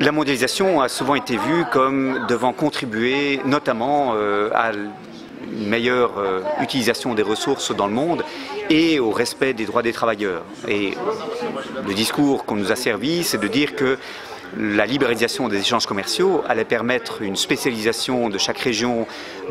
La mondialisation a souvent été vue comme devant contribuer notamment à une meilleure utilisation des ressources dans le monde et au respect des droits des travailleurs. Et le discours qu'on nous a servi, c'est de dire que la libéralisation des échanges commerciaux allait permettre une spécialisation de chaque région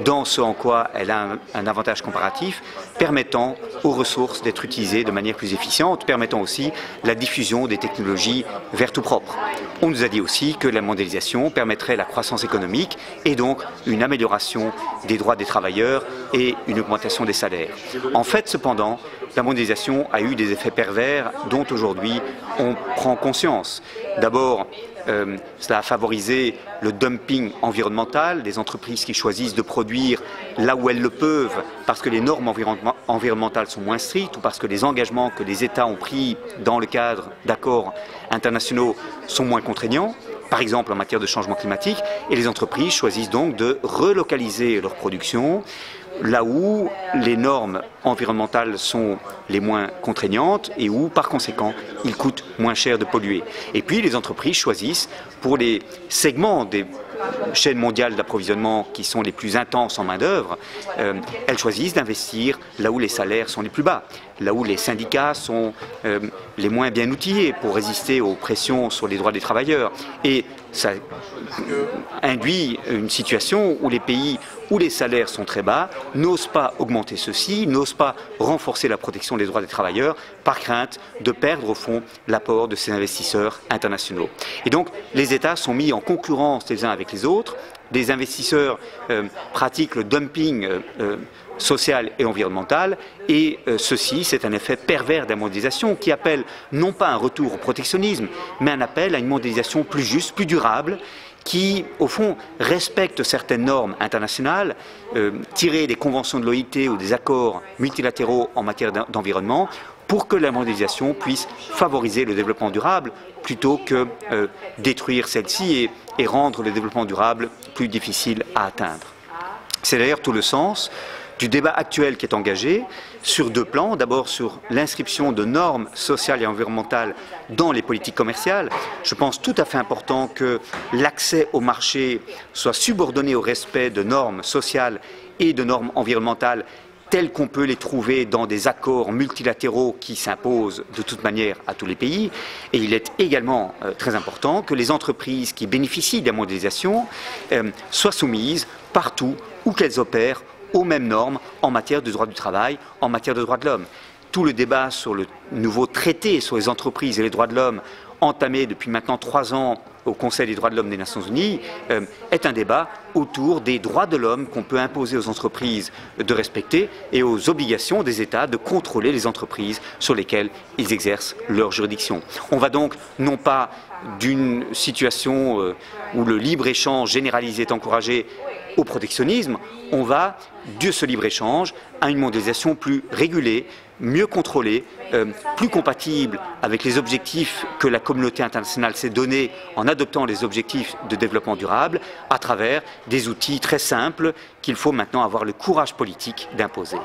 dans ce en quoi elle a un avantage comparatif, permettant aux ressources d'être utilisées de manière plus efficiente, permettant aussi la diffusion des technologies vers tout propre. On nous a dit aussi que la mondialisation permettrait la croissance économique et donc une amélioration des droits des travailleurs et une augmentation des salaires. En fait, cependant, la mondialisation a eu des effets pervers dont aujourd'hui on prend conscience. D'abord, cela a favorisé le dumping environnemental, des entreprises qui choisissent de produire là où elles le peuvent parce que les normes environnementales sont moins strictes ou parce que les engagements que les États ont pris dans le cadre d'accords internationaux sont moins contraignants, par exemple en matière de changement climatique, et les entreprises choisissent donc de relocaliser leur production là où les normes environnementales sont les moins contraignantes et où, par conséquent, il coûte moins cher de polluer. Et puis, les entreprises choisissent, pour les segments des chaînes mondiales d'approvisionnement qui sont les plus intenses en main-d'œuvre, elles choisissent d'investir là où les salaires sont les plus bas, là où les syndicats sont les moins bien outillés pour résister aux pressions sur les droits des travailleurs. Et ça induit une situation où les pays où les salaires sont très bas n'osent pas augmenter ceux-ci, n'osent pas renforcer la protection des droits des travailleurs par crainte de perdre au fond l'apport de ces investisseurs internationaux. Et donc les États sont mis en concurrence les uns avec les autres. Des investisseurs pratiquent le dumping social et environnemental et ceci, c'est un effet pervers de la mondialisation qui appelle non pas un retour au protectionnisme, mais un appel à une mondialisation plus juste, plus durable, qui, au fond, respecte certaines normes internationales tirées des conventions de l'OIT ou des accords multilatéraux en matière d'environnement pour que la mondialisation puisse favoriser le développement durable plutôt que détruire celle-ci et rendre le développement durable plus difficile à atteindre. C'est d'ailleurs tout le sens du débat actuel qui est engagé sur deux plans. D'abord sur l'inscription de normes sociales et environnementales dans les politiques commerciales. Je pense tout à fait important que l'accès au marché soit subordonné au respect de normes sociales et de normes environnementales telles qu'on peut les trouver dans des accords multilatéraux qui s'imposent de toute manière à tous les pays. Et il est également très important que les entreprises qui bénéficient de la mondialisation soient soumises partout où qu'elles opèrent aux mêmes normes en matière de droit du travail, en matière de droits de l'homme. Tout le débat sur le nouveau traité sur les entreprises et les droits de l'homme, entamé depuis maintenant 3 ans au Conseil des droits de l'homme des Nations Unies, est un débat autour des droits de l'homme qu'on peut imposer aux entreprises de respecter et aux obligations des États de contrôler les entreprises sur lesquelles ils exercent leur juridiction. On va donc non pas d'une situation où le libre-échange généralisé est encouragé au protectionnisme, on va de ce libre-échange à une mondialisation plus régulée, mieux contrôlée, plus compatible avec les objectifs que la communauté internationale s'est donnés en adoptant les objectifs de développement durable à travers des outils très simples qu'il faut maintenant avoir le courage politique d'imposer.